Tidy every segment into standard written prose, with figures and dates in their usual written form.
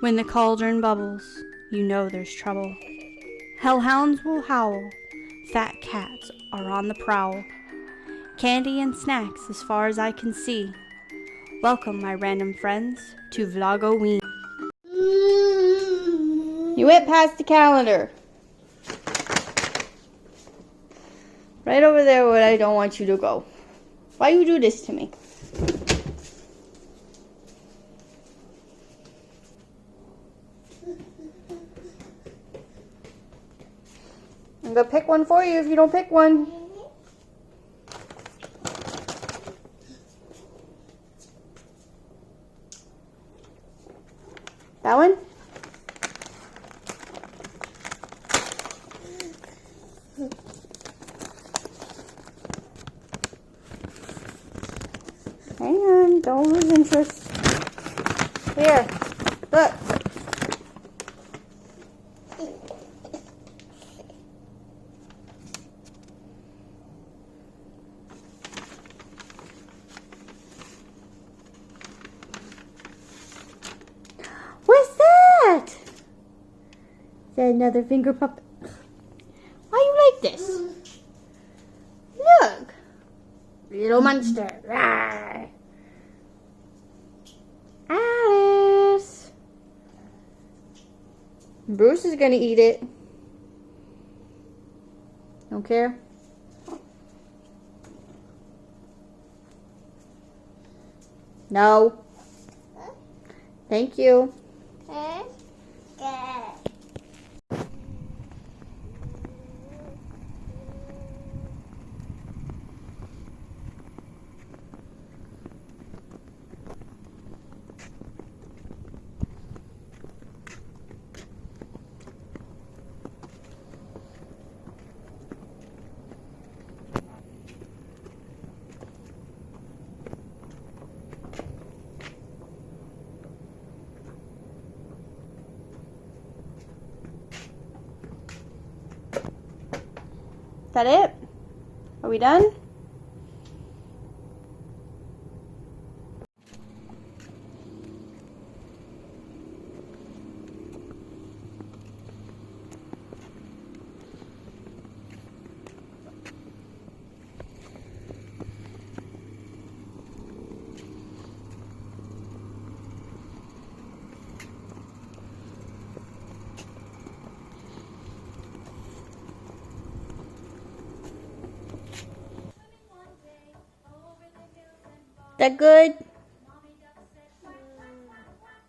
When the cauldron bubbles, you know there's trouble. Hellhounds will howl. Fat cats are on the prowl. Candy and snacks as far as I can see. Welcome, my random friends, to Ween. You went past the calendar. Right over there where I don't want you to go. Why you do this to me? I'm gonna pick one for you if you don't pick one. That one? Hang on, don't lose interest. Here, look. What's that? Is that another finger puppet? Why you like this? Look. Little monster. Rawr. Alice. Bruce is gonna eat it. Don't care. No. Thank you. Is that it? Are we done? That good?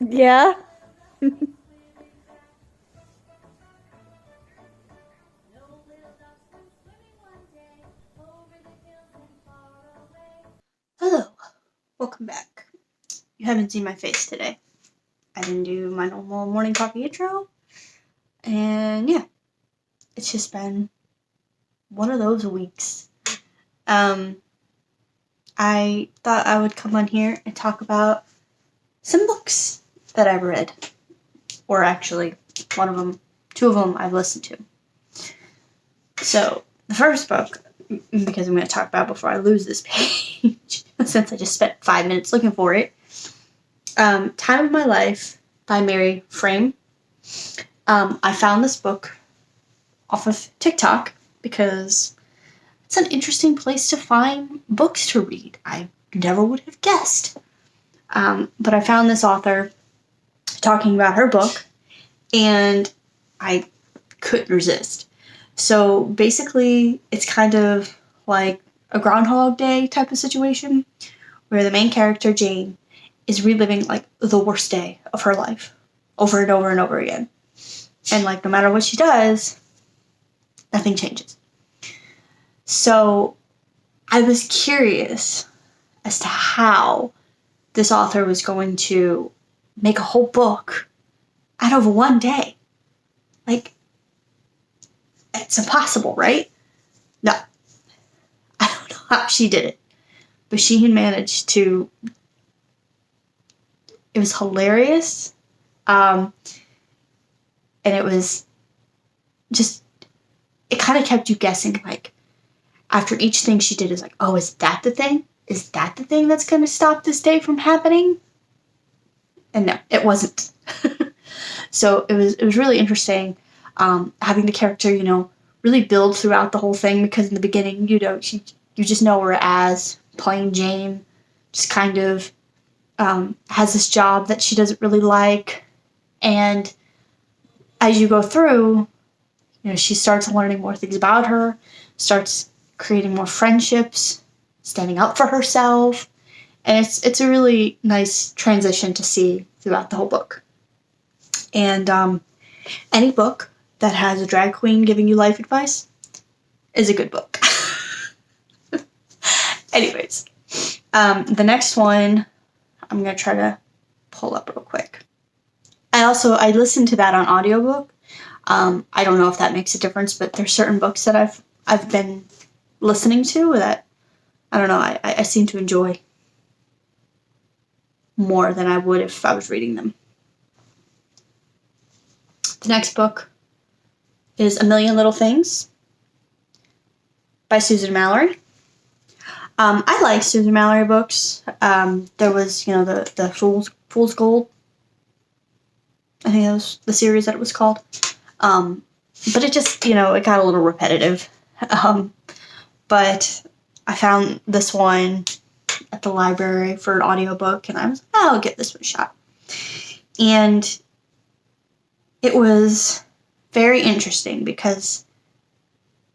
Yeah? Hello. Welcome back. You haven't seen my face today. I didn't do my normal morning coffee intro. And yeah, it's just been one of those weeks. I thought I would come on here and talk about some books that I've read. Or actually, two of them I've listened to. So, the first book, because I'm going to talk about before I lose this page, since I just spent 5 minutes looking for it, Time of My Life by Mary Frame. I found this book off of TikTok because it's an interesting place to find books to read. I never would have guessed. But I found this author talking about her book, and I couldn't resist. So basically, it's kind of like a Groundhog Day type of situation, where the main character, Jane, is reliving like the worst day of her life over and over and over again. And like no matter what she does, nothing changes. So I was curious as to how this author was going to make a whole book out of one day. Like, it's impossible, right? No. I don't know how she did it. But she had managed to. It was hilarious. And it was just, it kind of kept you guessing, like, after each thing she did is like, oh, is that the thing? Is that the thing that's going to stop this day from happening? And no, it wasn't. So it was really interesting having the character, really build throughout the whole thing, because in the beginning, you just know her as plain Jane, just kind of has this job that she doesn't really like, and as you go through, she starts learning more things about her, starts creating more friendships, standing up for herself, and it's a really nice transition to see throughout the whole book. And any book that has a drag queen giving you life advice is a good book. Anyways, the next one I'm going to try to pull up real quick. I listened to that on audiobook. I don't know if that makes a difference, but there's certain books that I've been listening to that, I don't know, I seem to enjoy more than I would if I was reading them. The next book is A Million Little Things by Susan Mallory. I like Susan Mallory books. There was, the Fool's Gold. I think that was the series that it was called. But it just, it got a little repetitive. But I found this one at the library for an audiobook, and I was like, I'll give this one a shot. And it was very interesting because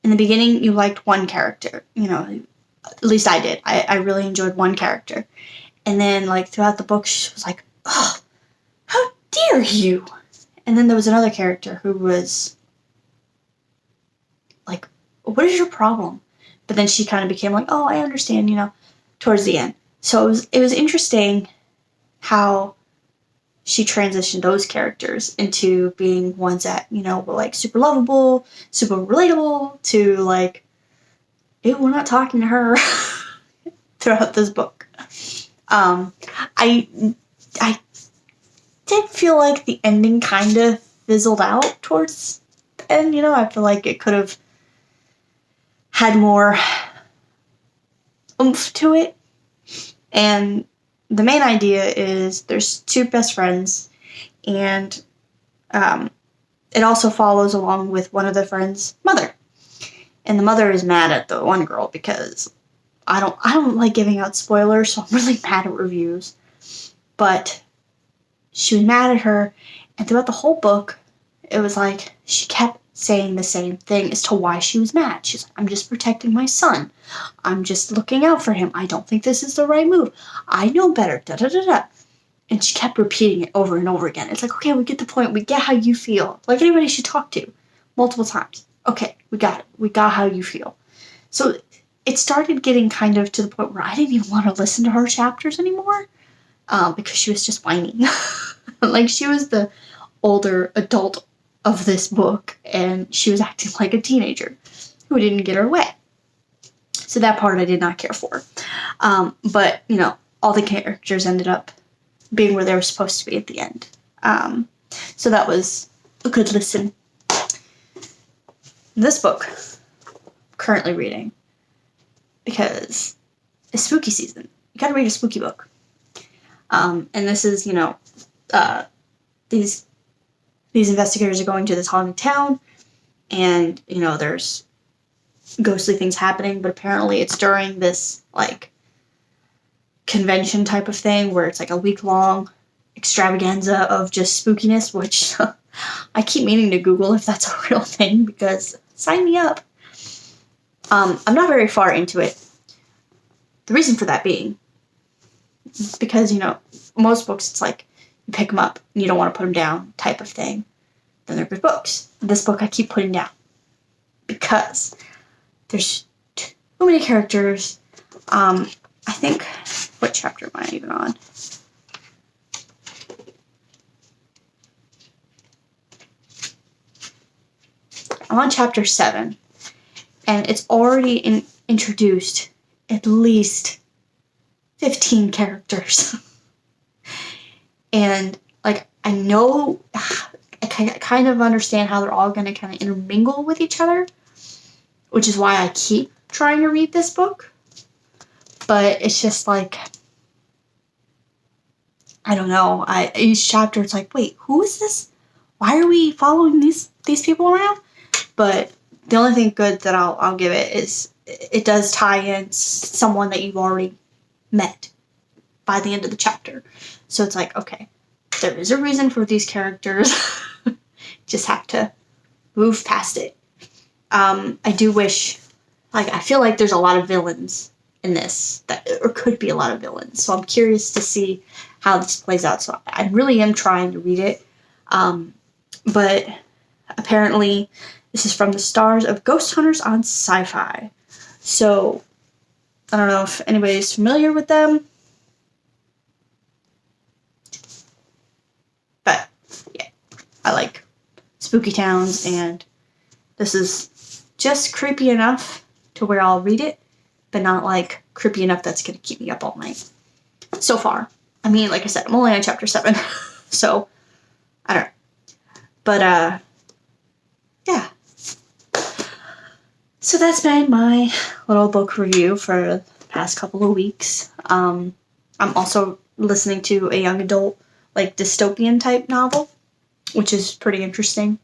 in the beginning you liked one character, at least I did. I really enjoyed one character. And then, throughout the book, she was like, oh, how dare you? And then there was another character who was like, what is your problem? But then she kind of became like, oh, I understand, towards the end. So it was interesting how she transitioned those characters into being ones that, were super lovable, super relatable, to ew, we're not talking to her throughout this book. I did feel like the ending kind of fizzled out towards the end, I feel like it could have had more oomph to it. And the main idea is there's two best friends, and it also follows along with one of the friends' mother. And the mother is mad at the one girl because I don't like giving out spoilers, so I'm really mad at reviews. But she was mad at her, and throughout the whole book, it was like she kept saying the same thing as to why she was mad. She's like, I'm just protecting my son. I'm just looking out for him. I don't think this is the right move. I know better. Da da da da. And she kept repeating it over and over again. It's like, okay, we get the point. We get how you feel. Like anybody she talked to multiple times. Okay, we got it. We got how you feel. So it started getting kind of to the point where I didn't even want to listen to her chapters anymore because she was just whining. She was the older adult of this book, and she was acting like a teenager who didn't get her way. So that part I did not care for. But, all the characters ended up being where they were supposed to be at the end. So that was a good listen. This book, I'm currently reading, because it's spooky season. You gotta read a spooky book. And this is, these investigators are going to this haunted town, and, there's ghostly things happening, but apparently it's during this, convention type of thing where it's a week-long extravaganza of just spookiness, which I keep meaning to Google if that's a real thing, because sign me up. I'm not very far into it. The reason for that being because, most books it's you pick them up and you don't want to put them down type of thing. Then they're good books. This book I keep putting down because there's too many characters. I think, what chapter am I even on? I'm on chapter 7, and it's already introduced at least 15 characters. And, I know, I kind of understand how they're all going to kind of intermingle with each other, which is why I keep trying to read this book. But it's just I don't know. Each chapter it's wait, who is this? why are we following these people around? But the only thing good that I'll give it is it does tie in someone that you've already met by the end of the chapter. So it's like, okay, there is a reason for these characters. Just have to move past it. I do wish, like, I feel like there's a lot of villains in this, or could be a lot of villains. So I'm curious to see how this plays out. So I really am trying to read it. But apparently this is from the stars of Ghost Hunters on Sci-Fi. So I don't know if anybody's familiar with them. But yeah, I like spooky towns, and this is just creepy enough to where I'll read it, but not like creepy enough that's going to keep me up all night. So far. I mean, like I said, I'm only on chapter 7, so I don't know. But yeah. So that's been my little book review for the past couple of weeks. I'm also listening to a young adult, like, dystopian type novel, which is pretty interesting.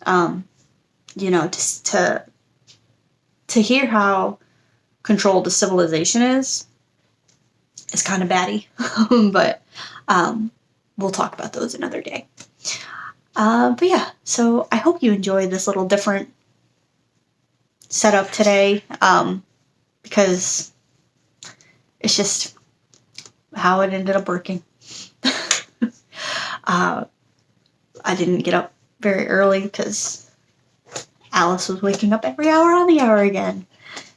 You know, just to hear how controlled the civilization is kind of batty. But we'll talk about those another day. But yeah, so I hope you enjoyed this little different setup today, because it's just how it ended up working. I didn't get up very early because Alice was waking up every hour on the hour again.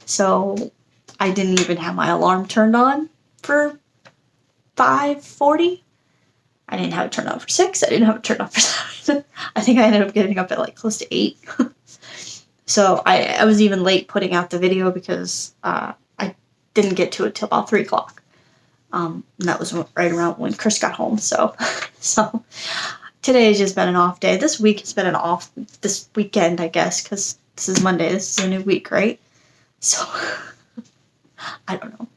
So I didn't even have my alarm turned on for 5:40. I didn't have it turned on for 6. I didn't have it turned on for 7. I think I ended up getting up at like close to 8. So I was even late putting out the video because I didn't get to it till about 3 o'clock. And that was right around when Chris got home. So today has just been an off day. This week has been an off, this weekend, I guess, because this is Monday. This is a new week, right? So I don't know.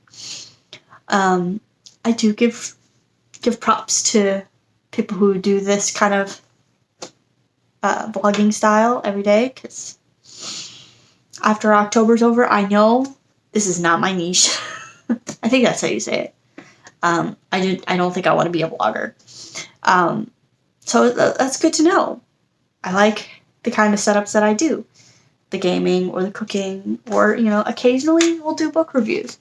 I do give props to people who do this kind of vlogging style every day, because after October's over, I know this is not my niche. I think that's how you say it. I don't think I want to be a vlogger. So that's good to know. I like the kind of setups that I do. The gaming or the cooking, or, you know, occasionally we'll do book reviews.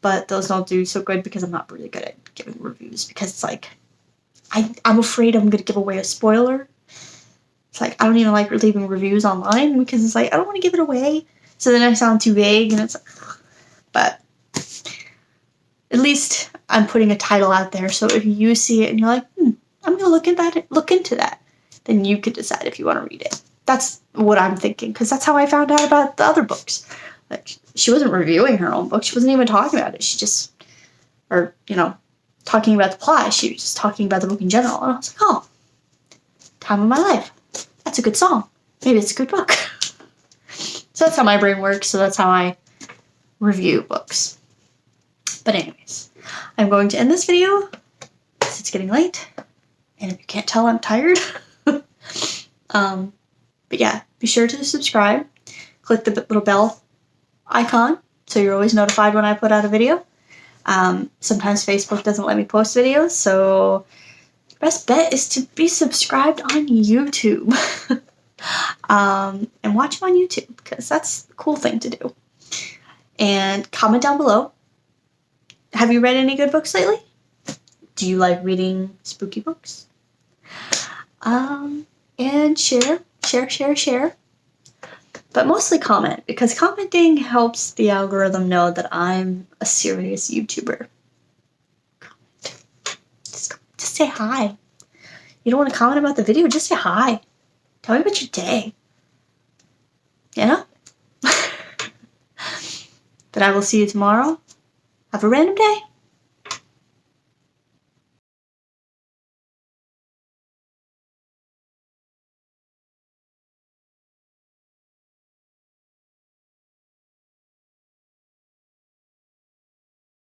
But those don't do so good because I'm not really good at giving reviews, because it's like, I'm afraid I'm going to give away a spoiler. It's like, I don't even like leaving reviews online because it's like, I don't want to give it away. So then I sound too vague, and it's like, but at least I'm putting a title out there. So if you see it and you're like, I'm going to look into that, then you can decide if you want to read it. That's what I'm thinking, because that's how I found out about the other books. Like, she wasn't reviewing her own book. She wasn't even talking about it. She just, or, you know, talking about the plot. She was just talking about the book in general. And I was like, oh, time of my life. That's a good song. Maybe it's a good book. So that's how my brain works. So that's how I review books. But anyways, I'm going to end this video because it's getting late. And if you can't tell, I'm tired. But yeah, be sure to subscribe. Click the little bell icon so you're always notified when I put out a video. Sometimes Facebook doesn't let me post videos, so the best bet is to be subscribed on YouTube. And watch them on YouTube, because that's the cool thing to do. And comment down below. Have you read any good books lately? Do you like reading spooky books? And share. But mostly comment, because commenting helps the algorithm know that I'm a serious YouTuber. Comment. Just say hi. You don't want to comment about the video? Just say hi. Tell me about your day. You know? But I will see you tomorrow. Have a random day.